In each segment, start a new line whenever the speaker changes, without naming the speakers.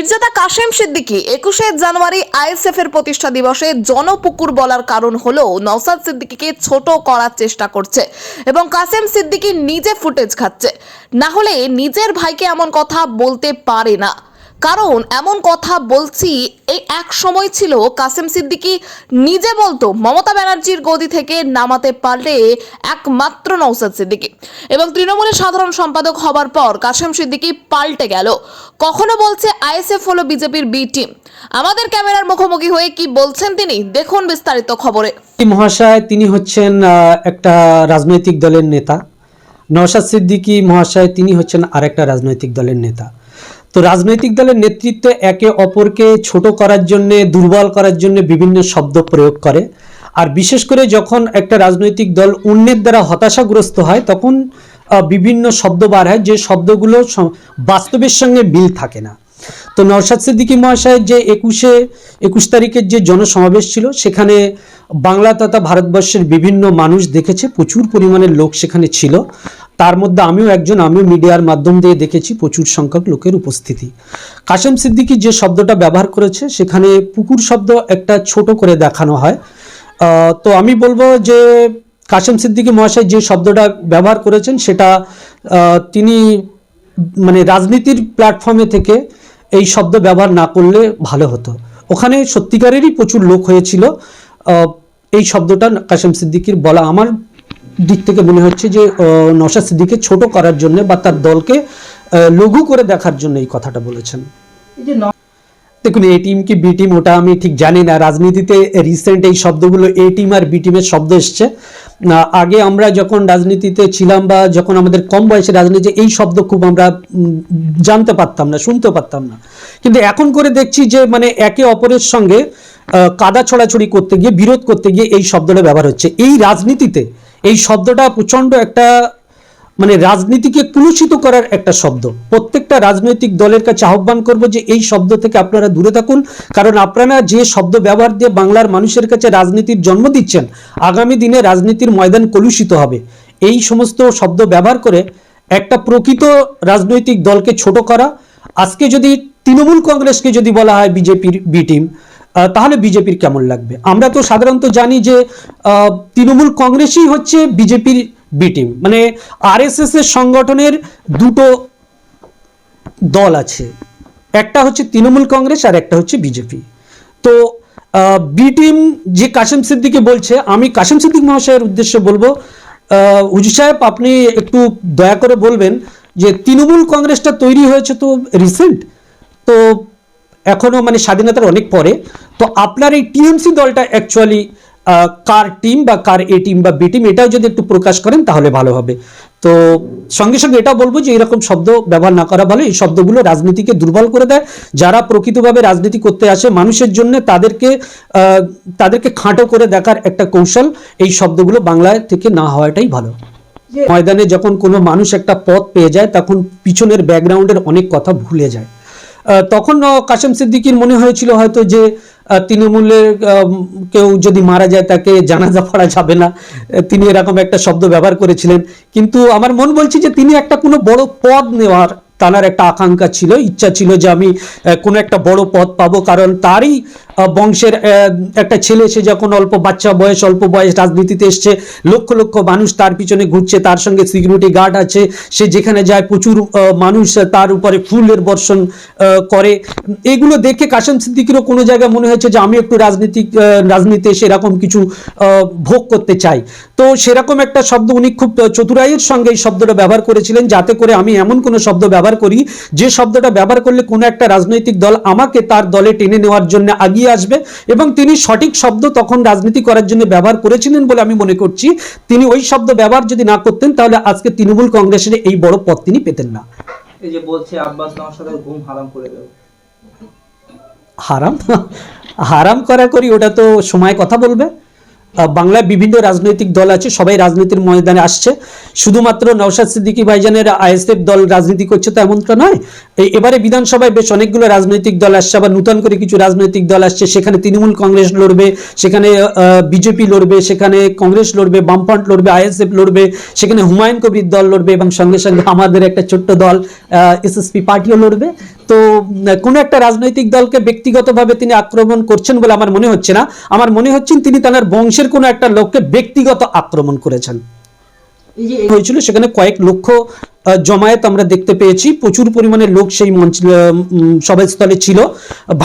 পীরজাদা কাশেম সিদ্দিকী 21শে জানুয়ারি ISF এর প্রতিষ্ঠা দিবসে জনপুকুর বলার কারণ হলো নওশাদ সিদ্দিকীকে ছোট করার চেষ্টা করছে এবং কাশেম সিদ্দিকী নিজে ফুটেজ খাচ্ছে, না হলে নিজের ভাইকে এমন কথা বলতে পারে না। কারণ এমন কথা বলছি, এই এক সময় ছিল কাশেম সিদ্দিকী নিজে বলতো মমতা ব্যানার্জির গদি থেকে নামাতে পারলে একমাত্র নওশাদ সিদ্দিকী, এবং তৃণমূলের সাধারণ সম্পাদক হবার পর কাশেম সিদ্দিকী পাল্টে গেল। কখনো বলছে আইএসএফ হলো বিজেপির বি টিম। আমাদের ক্যামেরার মুখোমুখি হয়ে কি বলছেন তিনি, দেখুন বিস্তারিত খবরে।
মহাশয় তিনি হচ্ছেন একটা রাজনৈতিক দলের নেতা, নওশাদ সিদ্দিকী মহাশয় তিনি হচ্ছেন আরেকটা রাজনৈতিক দলের নেতা। তো রাজনৈতিক দলের নেতৃত্ব একে অপরকে ছোট করার জন্য, দুর্বল করার জন্য বিভিন্ন শব্দ প্রয়োগ করে। আর বিশেষ করে যখন একটা রাজনৈতিক দল অন্যের দ্বারা হতাশাগ্রস্ত হয় তখন বিভিন্ন শব্দ বার হয়, যে শব্দগুলো বাস্তবের সঙ্গে মিল থাকে না। তো নওশাদ সিদ্দিকী মহাশয়ের যে 21 তারিখের যে জনসমাবেশ ছিল, সেখানে বাংলা তথা ভারতবর্ষের বিভিন্ন মানুষ দেখেছে, প্রচুর পরিমাণের লোক সেখানে ছিল। তার মধ্যে আমিও একজন, আমিও মিডিয়ার মাধ্যম দিয়ে দেখেছি প্রচুর সংখ্যক লোকের উপস্থিতি। কাশেম সিদ্দিকী যে শব্দটা ব্যবহার করেছে, সেখানে পুকুর শব্দ একটা ছোট করে দেখানো হয়। তো আমি বলবো যে কাশেম সিদ্দিকী মহাশয় যে শব্দটা ব্যবহার করেছেন সেটা তিনি মানে রাজনীতির প্ল্যাটফর্মে থেকে এই শব্দ ব্যবহার না করলে ভালো হতো। ওখানে সত্যিকারেরই প্রচুর লোক হয়েছিল। এই শব্দটা কাশেম সিদ্দিকীর বলা আমার দিক থেকে মনে হচ্ছে যে নওশাদ সিদ্দিকীকে ছোট করার জন্য বা তার দলকে লঘু করে দেখার জন্য এই কথাটা বলেছেন। দেখুন, এ টিম কি বি টিম ওটা আমি ঠিক জানি না। রাজনীতিতে রিসেন্ট এই শব্দগুলো এ টিম আর বি টিমের শব্দ এসছে। আগে আমরা যখন রাজনীতিতে ছিলাম বা যখন আমাদের কম বয়সে রাজনীতি, এই শব্দ খুব আমরা জানতে পারতাম না, শুনতে পারতাম না। কিন্তু এখন করে দেখছি যে মানে একে অপরের সঙ্গে কাদা ছড়াছড়ি করতে গিয়ে, বিরোধ করতে গিয়ে এই শব্দটা ব্যবহার হচ্ছে। এই রাজনীতিতে এই শব্দটা প্রচণ্ড একটা মানে রাজনীতিকে কুলুষিত করার একটা শব্দ। প্রত্যেকটা রাজনৈতিক দলের কাছে আহ্বান করব যে এই শব্দ থেকে আপনারা দূরে থাকুন, কারণ আপনারা যে শব্দ ব্যবহার দিয়ে বাংলার মানুষের কাছে রাজনীতির জন্ম দিচ্ছেন, আগামী দিনে রাজনীতির ময়দান কলুষিত হবে। এই সমস্ত শব্দ ব্যবহার করে একটা প্রকৃত রাজনৈতিক দলকে ছোট করা। আজকে যদি তৃণমূল কংগ্রেসকে যদি বলা হয় বিজেপির বি টিম, তাহলে বিজেপির কেমন লাগবে? আমরা তো সাধারণত জানি যে তৃণমূল কংগ্রেসই হচ্ছে বিজেপির বি টিম। মানে আরএসএস এর সংগঠনের দুটো দল আছে, একটা হচ্ছে তৃণমূল কংগ্রেস আর একটা হচ্ছে বিজেপি। তো বি টিম যে কাশেম সিদ্দিকী বলছে, আমি কাশেম সিদ্দিকী মহাশয়ের উদ্দেশ্যে বলবো, হুজুর সাহেব আপনি একটু দয়া করে বলবেন যে তৃণমূল কংগ্রেসটা তৈরি হয়েছে তো রিসেন্ট, তো এখনো মানে স্বাধীনতার অনেক পরে। তো আপনার এই টিএমসি দলটা অ্যাকচুয়ালি কার টিম বা কার এ টিম বা বি টিম, এটাও যদি একটু প্রকাশ করেন তাহলে ভালো হবে। তো সঙ্গে সঙ্গে এটাও বলবো যে এরকম শব্দ ব্যবহার না করা ভালো। এই শব্দগুলো রাজনীতিকে দুর্বল করে দেয়। যারা প্রকৃতভাবে রাজনীতি করতে আসে মানুষের জন্য, তাদেরকে খাঁটো করে দেখার একটা কৌশল। এই শব্দগুলো বাংলায় থেকে না হওয়াটাই ভালো। ময়দানে যখন কোনো মানুষ একটা পথ পেয়ে যায়, তখন পিছনের ব্যাকগ্রাউন্ডের অনেক কথা ভুলে যায়। তখন কাশেম সিদ্দিকীর মনে হয়েছিল হয়তো যে তৃণমূলের কেউ যদি মারা যায় তাকে জানাজা পড়া যাবে না, তিনি এরকম একটা শব্দ ব্যবহার করেছিলেন। কিন্তু আমার মন বলছে যে তিনি একটা কোনো বড় পদ নেওয়ার তার একটা আকাঙ্ক্ষা ছিল, ইচ্ছা ছিল যে আমি কোনো একটা বড় পদ পাবো, কারণ তারই বংশের একটা ছেলে, সে যখন অল্প বয়স রাজনীতিতে এসছে, লক্ষ লক্ষ মানুষ তার পিছনে ঘুরছে, তার সঙ্গে সিকিউরিটি গার্ড আছে, সে যেখানে যায় প্রচুর মানুষ তার উপরে ফুলের বর্ষণ করে। এগুলো দেখে কাশেম সিদ্দিকীরও কোনো জায়গায় মনে হয়েছে যে আমি একটু রাজনীতিতে সেরকম কিছু ভোগ করতে চাই। তো সেরকম একটা শব্দ উনি খুব চতুরাইয়ের সঙ্গে এই শব্দটা ব্যবহার করেছিলেন, যাতে করে আমি এমন কোনো শব্দ ব্যবহার করি যে শব্দটা ব্যবহার করলে কোনো একটা রাজনৈতিক দল আমাকে তার দলে টেনে নেওয়ার জন্য আগিয়ে আসবে। এবং তিনি সঠিক শব্দ তখন রাজনীতি করার জন্য ব্যবহার করেছিলেন বলে আমি মনে করছি। তিনি ওই শব্দ ব্যবহার যদি না করতেন তাহলে আজকে তৃণমূল কংগ্রেসের এই বড় পদ তিনি পেতেন না।
এই যে বলছে আব্বাস নওশাদের ঘুম হারাম করে দেব,
হারাম করা করি ওটা তো সময় কথা বলবে। বাংলায় বিভিন্ন রাজনৈতিক দল আছে, সবাই রাজনীতির ময়দানে আসছে। শুধুমাত্র নওশাদ সিদ্দিকী ভাইজানের আইএসএফ দল রাজনীতি করছে তো এমনটা নয়। এবারে বিধানসভায় বেশ অনেকগুলো রাজনৈতিক দল আসছে, আবার নতুন করে কিছু রাজনৈতিক দল আসছে। সেখানে তৃণমূল কংগ্রেস লড়বে, সেখানে বিজেপি লড়বে, সেখানে কংগ্রেস লড়বে, বামফ্রন্ট লড়বে, আইএসএফ লড়বে, সেখানে হুমায়ুন কবির দল লড়বে, এবং সঙ্গে সঙ্গে আমাদের একটা ছোট্ট দল এসএসপি পার্টিও লড়বে। তো কোনো একটা রাজনৈতিক দলকে ব্যক্তিগতভাবে তিনি আক্রমণ করছেন বলে আমার মনে হচ্ছে না। আমার মনে হচ্ছে তিনি তার বংশের কোনো একটা লোককে ব্যক্তিগত আক্রমণ করেছেন।
এই যে
হয়েছিল সেখানে কয়েক লক্ষ জমায়েত আমরা দেখতে পেয়েছি, প্রচুর পরিমাণে লোক সেই মঞ্চ সভাস্থলে ছিল।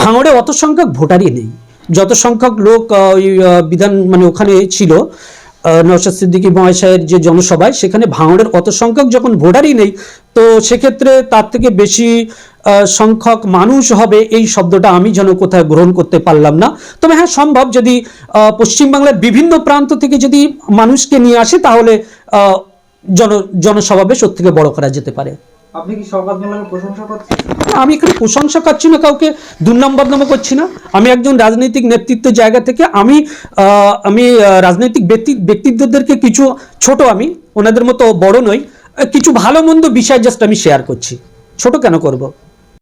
ভাঙড়ে অত সংখ্যক ভোটারই নেই, যত সংখ্যক লোক ওই বিধান মানে ওখানে ছিল নওশাদ সিদ্দিকী মহাশয়ের যে জনসভায়, সেখানে ভাঙড়ের অত সংখ্যক যখন ভোটারই নেই, তো সেক্ষেত্রে তার থেকে বেশি সংখ্যক মানুষ হবে এই শব্দটা আমি যেন কোথায় গ্রহণ করতে পারলাম না। তবে হ্যাঁ, সম্ভব যদি পশ্চিমবাংলার বিভিন্ন প্রান্ত থেকে যদি মানুষকে নিয়ে আসে তাহলে জনসমাবেশ ওর থেকে বড় করা যেতে পারে।
আপনি কি শওকত মোল্লাকে প্রশংসা করছেন?
আমি এখানে প্রশংসা করছি না, কাউকে দুর্নামবদনাম করছি না। আমি একজন রাজনৈতিক নেতৃত্বের জায়গা থেকে আমি রাজনৈতিক ব্যক্তিত্বদেরকে কিছু ছোট, আমি ওনাদের মতো বড় নই, কিছু ভালো মন্দ বিষয় জাস্ট আমি শেয়ার করছি। ছোট কেন করব?